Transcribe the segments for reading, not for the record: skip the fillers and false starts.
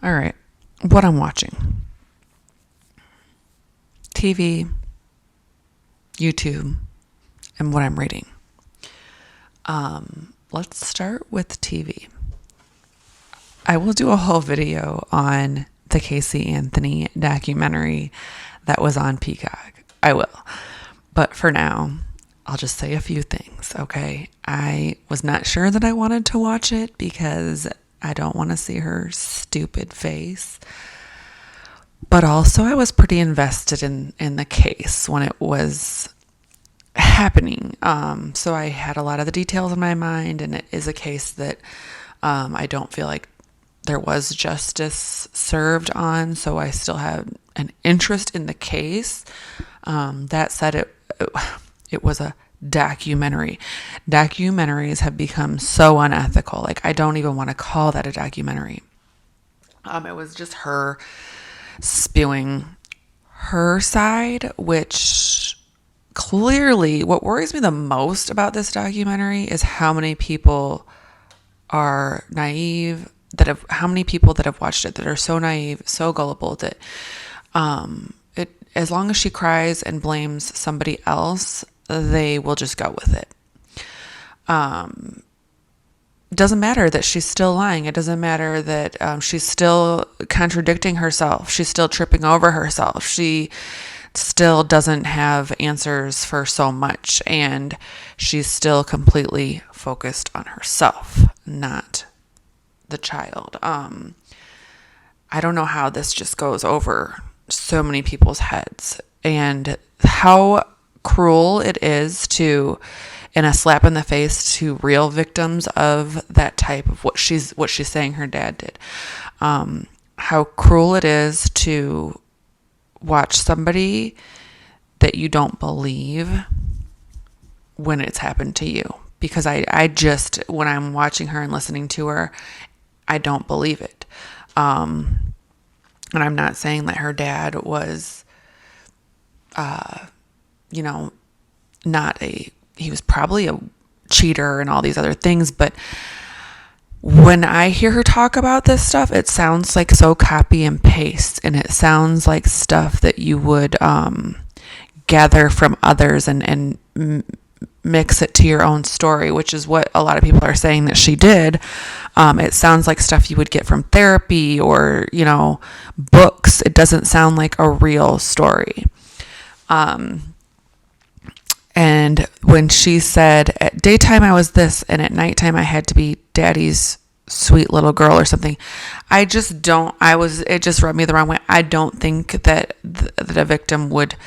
All right. What I'm watching: TV, YouTube, and what I'm reading. Let's start with TV. I will do a whole video on the Casey Anthony documentary that was on Peacock. I will. But for now, I'll just say a few things, okay? I was not sure that I wanted to watch it because I don't want to see her stupid face. But also, I was pretty invested in the case when it was happening. So I had a lot of the details in my mind, and it is a case that I don't feel like there was justice served on. So I still have an interest in the case. That said, it was a documentary. Documentaries have become so unethical. Like, I don't even want to call that a documentary. It was just her spewing her side, which clearly, what worries me the most about this documentary is how many people are naive, how many people that have watched it that are so naive, so gullible that as long as she cries and blames somebody else, they will just go with it. It doesn't matter that she's still lying. It doesn't matter that she's still contradicting herself. She's still tripping over herself. She still doesn't have answers for so much, and she's still completely focused on herself, not the child. I don't know how this just goes over so many people's heads, and how cruel it is to, and a slap in the face to real victims of that type of what she's saying her dad did. How cruel it is to watch somebody that you don't believe when it's happened to you. Because I just, when I'm watching her and listening to her, I don't believe it. And I'm not saying that her dad was, he was probably a cheater and all these other things, but when I hear her talk about this stuff, it sounds like so copy and paste, and it sounds like stuff that you would gather from others and mix it to your own story, which is what a lot of people are saying that she did. It sounds like stuff you would get from therapy or, books. It doesn't sound like a real story. And when she said, at daytime I was this, and at nighttime I had to be daddy's sweet little girl or something, it just rubbed me the wrong way. I don't think that a victim would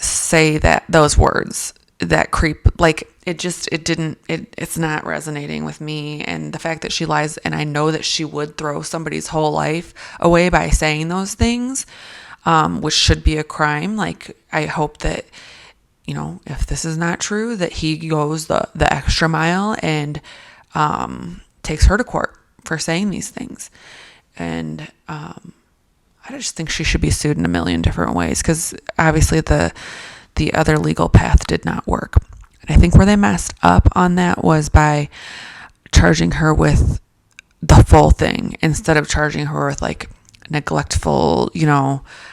say those words, that creep, like it's not resonating with me. And the fact that she lies, and I know that she would throw somebody's whole life away by saying those things, which should be a crime. Like, I hope that, if this is not true, that he goes the extra mile and takes her to court for saying these things. And I just think she should be sued in a million different ways, because obviously the other legal path did not work. And I think where they messed up on that was by charging her with the full thing instead of charging her with like neglectful,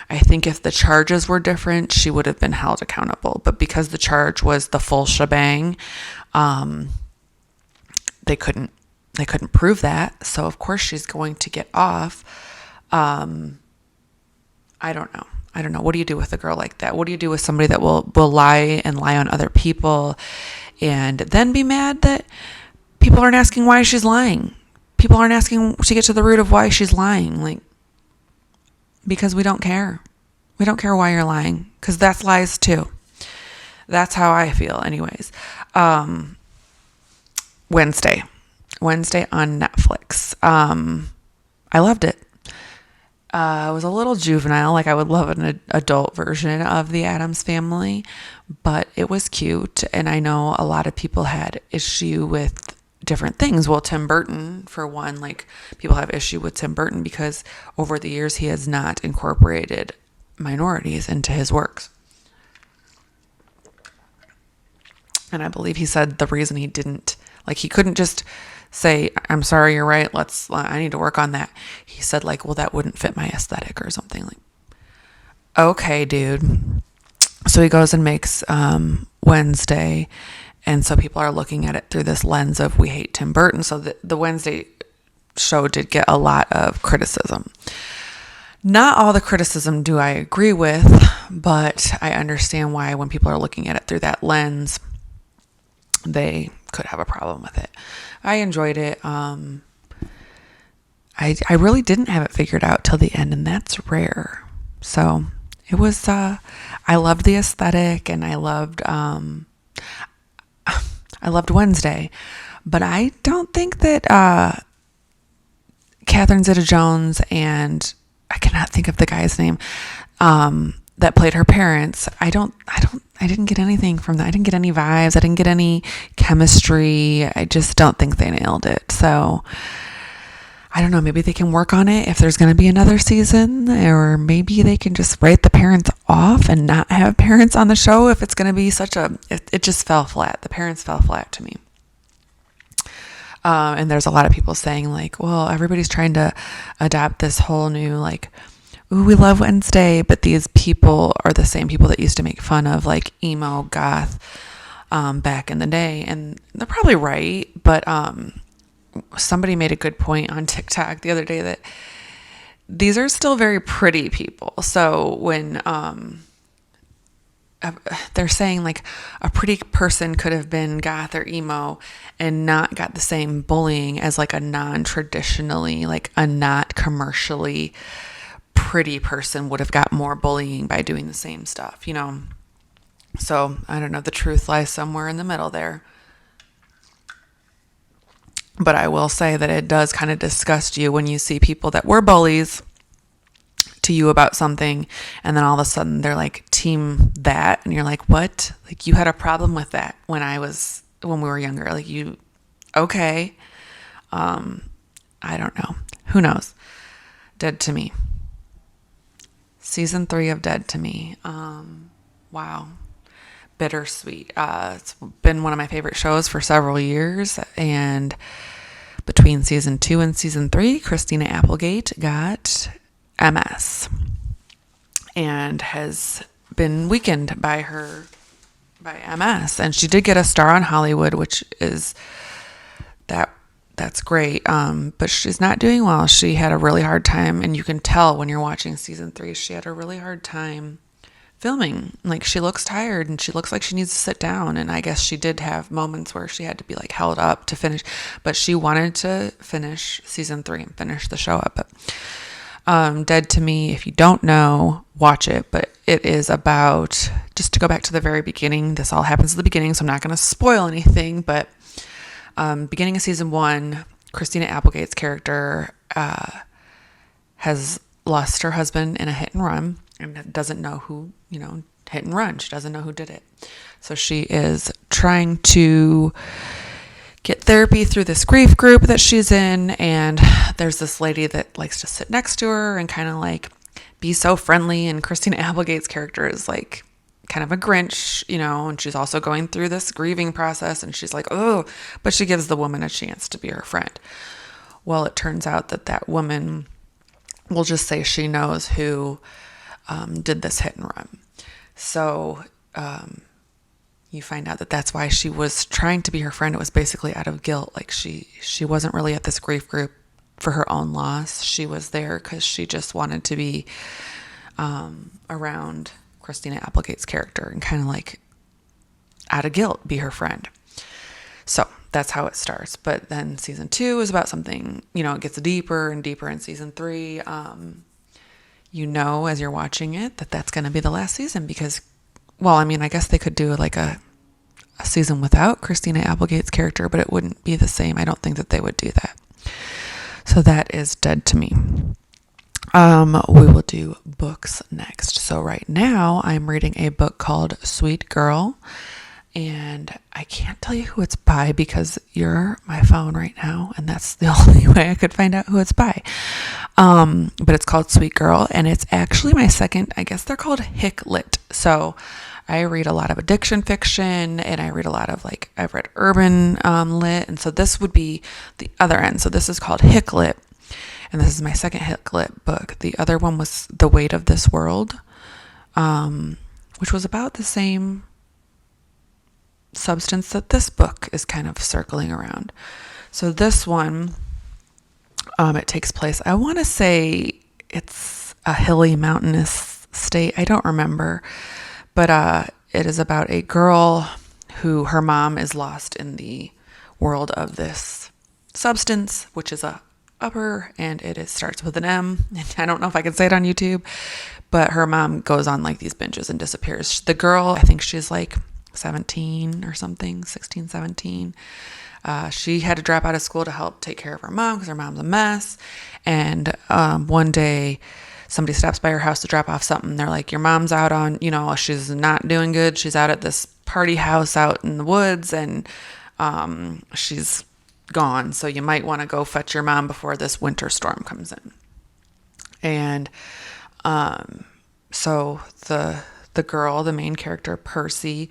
I think if the charges were different, she would have been held accountable. But because the charge was the full shebang, they couldn't prove that. So of course she's going to get off. I don't know. What do you do with a girl like that? What do you do with somebody that will lie and lie on other people and then be mad that people aren't asking why she's lying? People aren't asking to get to the root of why she's lying. Like, because we don't care. We don't care why you're lying, because that's lies too. That's how I feel anyways. Wednesday on Netflix. I loved it. It was a little juvenile. Like, I would love an adult version of The Addams Family, but it was cute. And I know a lot of people had issue with different things. Well, Tim Burton, for one, like, people have issue with Tim Burton because over the years he has not incorporated minorities into his works. And I believe he said the reason he didn't, like, he couldn't just say, I'm sorry, you're right. I need to work on that. He said like, well, that wouldn't fit my aesthetic or something. Like, okay, dude. So he goes and makes Wednesday. And so people are looking at it through this lens of we hate Tim Burton. So the Wednesday show did get a lot of criticism. Not all the criticism do I agree with, but I understand why when people are looking at it through that lens, they could have a problem with it. I enjoyed it. I really didn't have it figured out till the end, and that's rare. So it was, I loved the aesthetic, and I loved Wednesday, but I don't think that Catherine Zeta-Jones and I cannot think of the guy's name that played her parents. I didn't get anything from that. I didn't get any vibes. I didn't get any chemistry. I just don't think they nailed it. So I don't know. Maybe they can work on it if there's going to be another season, or maybe they can just write the parents off and not have parents on the show if it's going to be it just fell flat. The parents fell flat to me. And there's a lot of people saying like, well, everybody's trying to adopt this whole new like, ooh, we love Wednesday, but these people are the same people that used to make fun of like emo goth back in the day. And they're probably right, but somebody made a good point on TikTok the other day that these are still very pretty people. So when they're saying like a pretty person could have been goth or emo and not got the same bullying as like a non-traditionally, like a not commercially pretty person would have got more bullying by doing the same stuff, So I don't know, the truth lies somewhere in the middle there. But I will say that it does kind of disgust you when you see people that were bullies to you about something, and then all of a sudden they're like team that, and you're like, what? Like, you had a problem with that when we were younger. Like, okay. I don't know. Who knows? Dead to Me. Season 3 of Dead to Me. Wow. Bittersweet. It's been one of my favorite shows for several years, and between season 2 and season 3, Christina Applegate got MS and has been weakened by MS, and she did get a star on Hollywood, which is that's great, but she's not doing well. She had a really hard time, and you can tell when you're watching season 3, she had a really hard time filming. Like, she looks tired and she looks like she needs to sit down, and I guess she did have moments where she had to be like held up to finish, but she wanted to finish season 3 and finish the show up. But Dead to Me, if you don't know, watch it, but it is about, just to go back to the very beginning, this all happens at the beginning, so I'm not going to spoil anything, but beginning of season 1, Christina Applegate's character has lost her husband in a hit and run, and doesn't know who, hit and run. She doesn't know who did it. So she is trying to get therapy through this grief group that she's in, and there's this lady that likes to sit next to her and kind of like be so friendly, and Christina Applegate's character is like kind of a Grinch, and she's also going through this grieving process, and she's like, oh, but she gives the woman a chance to be her friend. Well, it turns out that woman, will just say she knows who did this hit and run. So you find out that that's why she was trying to be her friend. It was basically out of guilt. Like, she wasn't really at this grief group for her own loss. She was there because she just wanted to be around Christina Applegate's character and kind of like out of guilt be her friend. So that's how it starts. But then season 2 is about something, it gets deeper and deeper in season 3. As you're watching it, that's going to be the last season because, I guess they could do like a season without Christina Applegate's character, but it wouldn't be the same. I don't think that they would do that. So that is Dead to Me. We will do books next. So right now I'm reading a book called Sweet Girl, and I can't tell you who it's by because you're my phone right now, and that's the only way I could find out who it's by. But it's called Sweet Girl, and it's actually my second. I guess they're called Hick Lit. So I read a lot of addiction fiction, and I read a lot of I've read urban lit, and so this would be the other end. So this is called Hick Lit, and this is my second Hick Lit book. The other one was The Weight of This World, which was about the same substance that this book is kind of circling around. So this one, it takes place, I want to say it's a hilly mountainous state. I don't remember, but it is about a girl who her mom is lost in the world of this substance, which is a upper, and starts with an M. And I don't know if I can say it on YouTube, but her mom goes on these binges and disappears. The girl, I think she's 17 or something, 16, 17. She had to drop out of school to help take care of her mom because her mom's a mess. And one day somebody stops by her house to drop off something. They're like, your mom's out on, she's not doing good. She's out at this party house out in the woods, and she's gone. So you might want to go fetch your mom before this winter storm comes in. And so the girl, the main character, Percy,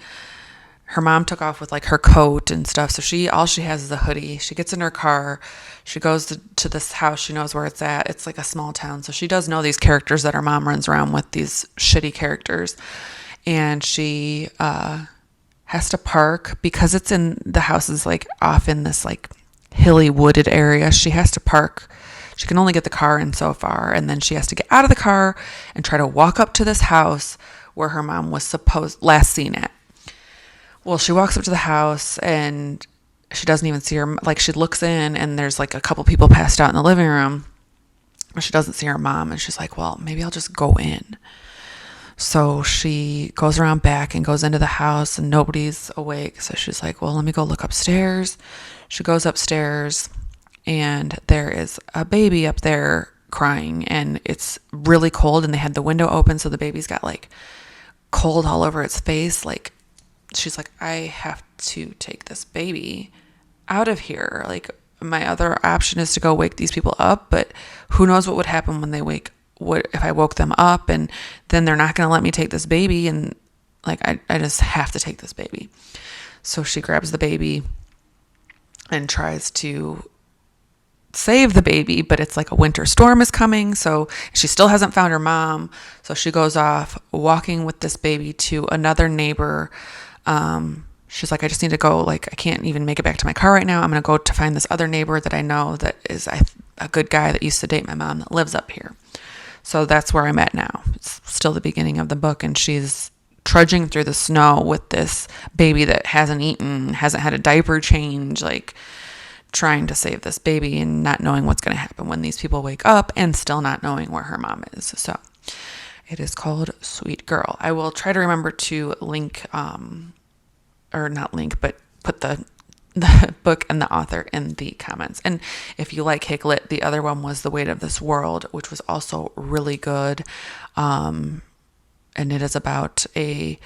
her mom took off with her coat and stuff. So all she has is a hoodie. She gets in her car. She goes to this house. She knows where it's at. It's a small town. So she does know these characters that her mom runs around with, these shitty characters. And she has to park because the house is off in this hilly wooded area. She has to park. She can only get the car in so far. And then she has to get out of the car and try to walk up to this house where her mom was last seen at. Well, she walks up to the house and she doesn't even see her. She looks in and there's a couple people passed out in the living room. She doesn't see her mom, and she's like, well, maybe I'll just go in. So she goes around back and goes into the house and nobody's awake. So she's like, well, let me go look upstairs. She goes upstairs and there is a baby up there crying, and it's really cold, and they had the window open. So the baby's got cold all over its face. She's like, I have to take this baby out of here. My other option is to go wake these people up, but who knows what would happen when they wake. What if I woke them up and then they're not going to let me take this baby? And I just have to take this baby. So she grabs the baby and tries to save the baby, but it's a winter storm is coming. So she still hasn't found her mom. So she goes off walking with this baby to another neighbor. She's like, I just need to go. I can't even make it back to my car right now. I'm going to go to find this other neighbor that I know that is a good guy that used to date my mom that lives up here. So that's where I'm at now. It's still the beginning of the book, and she's trudging through the snow with this baby that hasn't eaten, hasn't had a diaper change, trying to save this baby and not knowing what's going to happen when these people wake up, and still not knowing where her mom is. So it is called Sweet Girl. I will try to remember to link, or not link, but put the book and the author in the comments. And if you like Hick Lit, the other one was The Weight of This World, which was also really good. And it is about a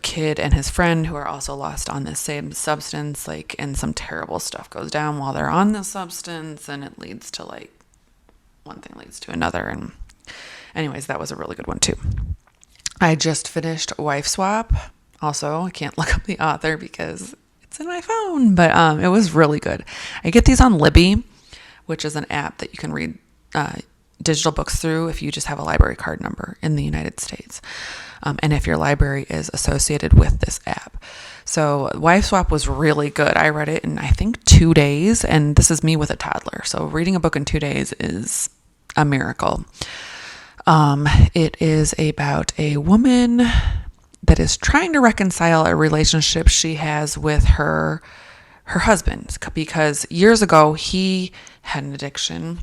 kid and his friend who are also lost on this same substance, and some terrible stuff goes down while they're on this substance, and it leads to one thing leads to another. And anyways, that was a really good one too. I just finished Wife Swap. Also, I can't look up the author because it's in my phone, but it was really good. I get these on Libby, which is an app that you can read digital books through if you just have a library card number in the United States. And if your library is associated with this app. So Wife Swap was really good. I read it in, I think, 2 days, and this is me with a toddler. So reading a book in 2 days is a miracle. It is about a woman that is trying to reconcile a relationship she has with her husband, because years ago he had an addiction,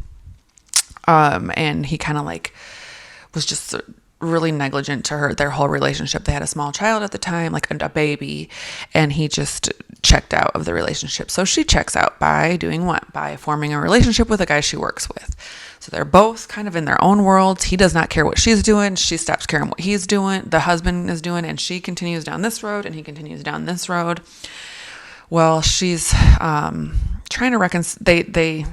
and he kind of was just really negligent to their whole relationship. They had a small child at the time, a baby, and he just checked out of the relationship. So she checks out by doing what? By forming a relationship with a guy she works with. So they're both kind of in their own worlds. He does not care what she's doing. She stops caring what he's doing, the husband is doing, and she continues down this road and he continues down this road. Well, she's trying to reconcile. They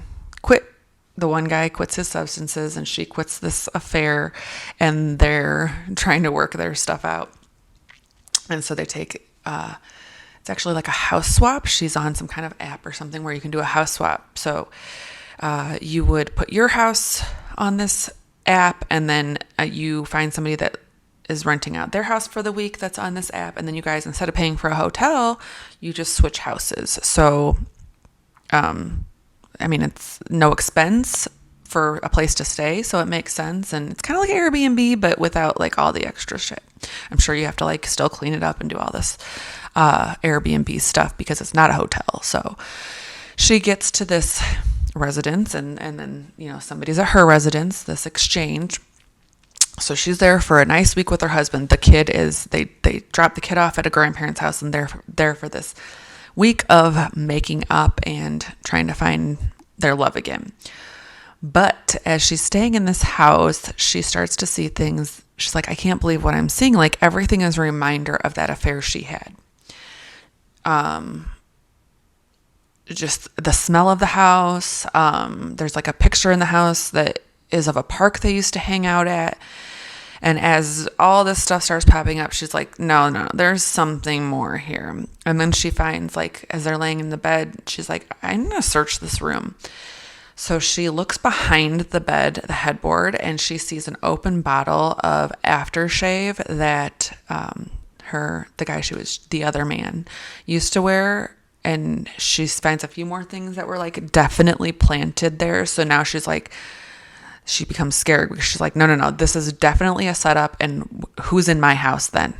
quit the one guy quits his substances and she quits this affair, and they're trying to work their stuff out. And so they take, it's actually like a house swap. She's on some kind of app or something where you can do a house swap. So you would put your house on this app, and then you find somebody that is renting out their house for the week that's on this app. And then you guys, instead of paying for a hotel, you just switch houses. So, it's no expense for a place to stay, so it makes sense. And it's kind of like Airbnb, but without like all the extra shit. I'm sure you have to like still clean it up and do all this Airbnb stuff because it's not a hotel. So she gets to this residence, and then, somebody's at her residence, this exchange. So she's there for a nice week with her husband. The kid is, they drop the kid off at a grandparent's house, and they're there for this week of making up and trying to find their love again. But as she's staying in this house, she starts to see things. She's like, I can't believe what I'm seeing. Like, everything is a reminder of that affair she had. Just the smell of the house. There's like a picture in the house that is of a park they used to hang out at. And as all this stuff starts popping up, she's like, no, there's something more here. And then she finds, like, as they're laying in the bed, she's like, I'm going to search this room. So she looks behind the bed, the headboard, and she sees an open bottle of aftershave that the other man used to wear. And she finds a few more things that were like definitely planted there. So now she's like, she becomes scared because she's like, no, this is definitely a setup. And who's in my house then?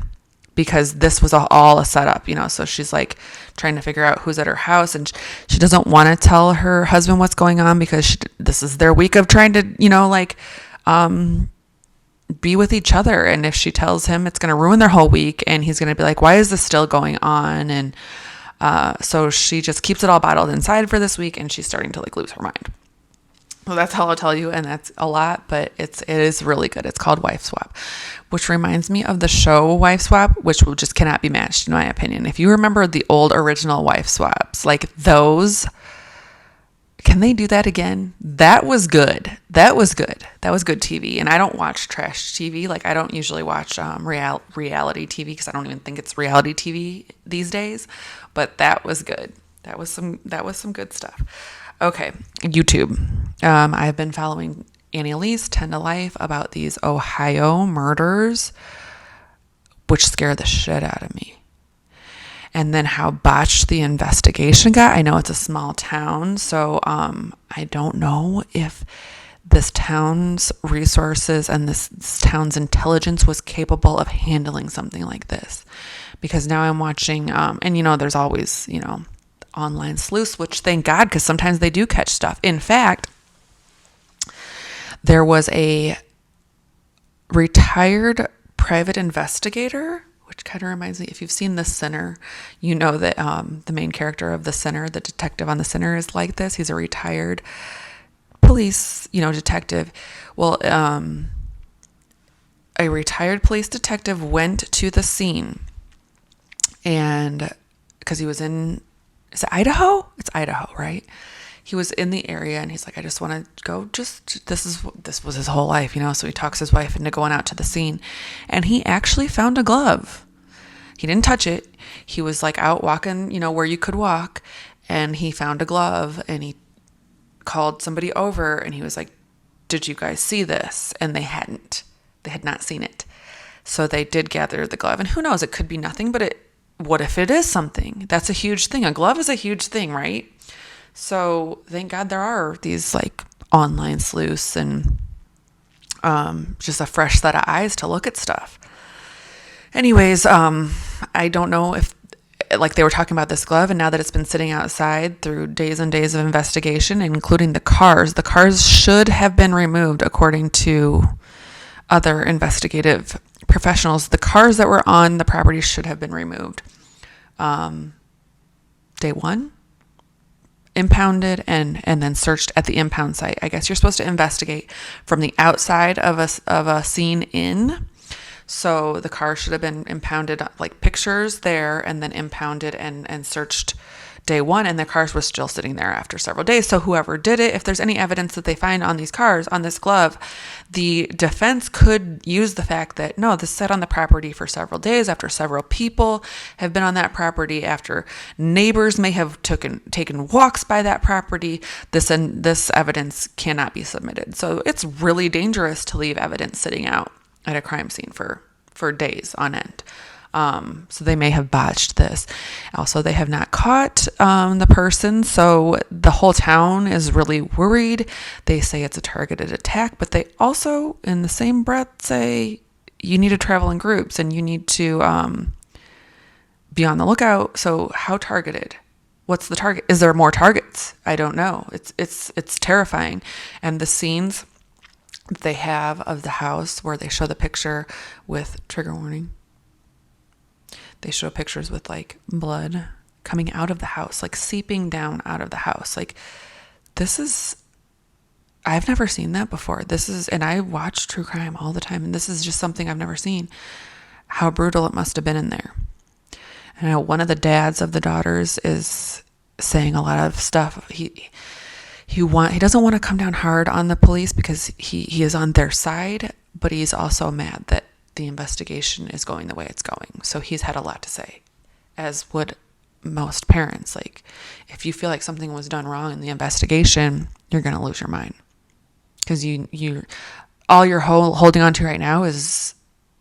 Because this was all a setup, So she's like trying to figure out who's at her house, and she doesn't want to tell her husband what's going on because this is their week of trying to, be with each other. And if she tells him, it's going to ruin their whole week, and he's going to be like, why is this still going on? And so she just keeps it all bottled inside for this week, and she's starting to like lose her mind. So that's all I'll tell you, and that's a lot, but it is really good. It's called Wife Swap, which reminds me of the show Wife Swap, which just cannot be matched in my opinion. If you remember the old original Wife Swaps, like those, can they do that again? That was good. That was good TV. And I don't watch trash TV. Like, I don't usually watch reality TV because I don't even think it's reality TV these days. But that was good. That was some good stuff. Okay, YouTube. I've been following Annie Elise, 10 to Life, about these Ohio murders, which scare the shit out of me. And then how botched the investigation got. I know it's a small town, so I don't know if this town's resources and this town's intelligence was capable of handling something like this. Because now I'm watching, and there's always, online sleuths, which thank God, because sometimes they do catch stuff. In fact, there was a retired private investigator, which kind of reminds me, if you've seen The Sinner, you know that the main character of The Sinner, the detective on The Sinner, is like this. He's a retired police, detective. Well, a retired police detective went to the scene, and because he was in, is it Idaho? It's Idaho, right? He was in the area, and he's like, I just want to go, this was his whole life, so he talks his wife into going out to the scene, and he actually found a glove. He didn't touch it. He was like out walking, where you could walk, and he found a glove, and he called somebody over, and he was like, did you guys see this? And they had not seen it. So they did gather the glove, and who knows, it could be nothing, but what if it is something? That's a huge thing. A glove is a huge thing, right? So thank God there are these like online sleuths and just a fresh set of eyes to look at stuff. Anyways, I don't know if, like, they were talking about this glove, and now that it's been sitting outside through days and days of investigation, including the cars should have been removed according to other investigative professionals. The cars that were on the property should have been removed. Day one, impounded, and then searched at the impound site. I guess you're supposed to investigate from the outside of a scene in. So the car should have been impounded, like pictures there, and then impounded and searched day one, and the cars were still sitting there after several days. So whoever did it, if there's any evidence that they find on these cars, on this glove, the defense could use the fact that, no, this sat on the property for several days after several people have been on that property, after neighbors may have taken walks by that property. This evidence cannot be submitted. So it's really dangerous to leave evidence sitting out at a crime scene for days on end. So they may have botched this. Also, they have not caught the person, so the whole town is really worried. They say it's a targeted attack, but they also, in the same breath, say you need to travel in groups and you need to be on the lookout. So how targeted? What's the target? Is there more targets? I don't know. It's terrifying. And the scenes that they have of the house where they show the picture with, trigger warning, they show pictures with like blood coming out of the house, like seeping down out of the house. Like, I've never seen that before. And I watch true crime all the time, and this is just something I've never seen. How brutal it must have been in there. And I know one of the dads of the daughters is saying a lot of stuff. He doesn't want to come down hard on the police because he is on their side, but he's also mad that the investigation is going the way it's going. So he's had a lot to say, as would most parents. Like, if you feel like something was done wrong in the investigation, you're going to lose your mind, because all you're holding on to right now is,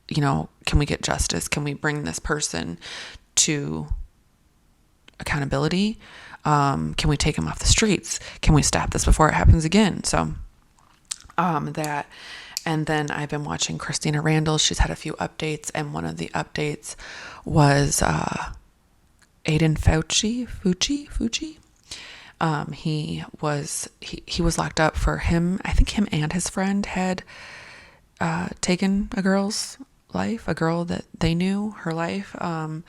can we get justice? Can we bring this person to accountability? Can we take him off the streets? Can we stop this before it happens again? So that. And then I've been watching Christina Randall. She's had a few updates, and one of the updates was Aiden Fucci. He was locked up for him. I think him and his friend had taken a girl's life, a girl that they knew, her life. And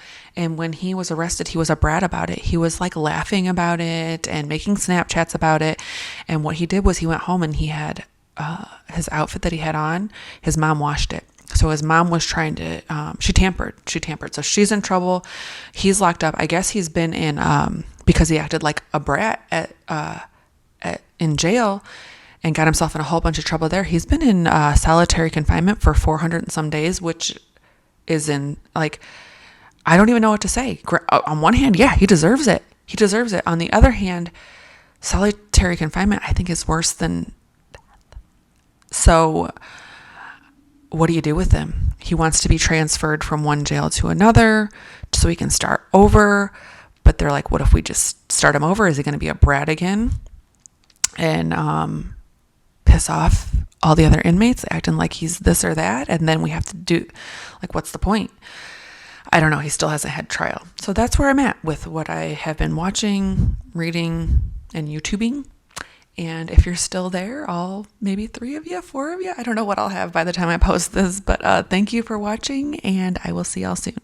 when he was arrested, he was a brat about it. He was like laughing about it and making Snapchats about it. And what he did was he went home and he had his outfit that he had on, his mom washed it. So his mom was trying to, she tampered. So she's in trouble. He's locked up. I guess he's been in, because he acted like a brat in jail and got himself in a whole bunch of trouble there. He's been in solitary confinement for 400 and some days, which is I don't even know what to say. On one hand, yeah, he deserves it. On the other hand, solitary confinement, I think, is worse than. So what do you do with him? He wants to be transferred from one jail to another so he can start over. But they're like, what if we just start him over? Is he going to be a brat again? And piss off all the other inmates, acting like he's this or that. And then we have to do, what's the point? I don't know. He still hasn't had trial. So that's where I'm at with what I have been watching, reading, and YouTubing. And if you're still there, all maybe 3 of you, 4 of you, I don't know what I'll have by the time I post this, but thank you for watching, and I will see y'all soon.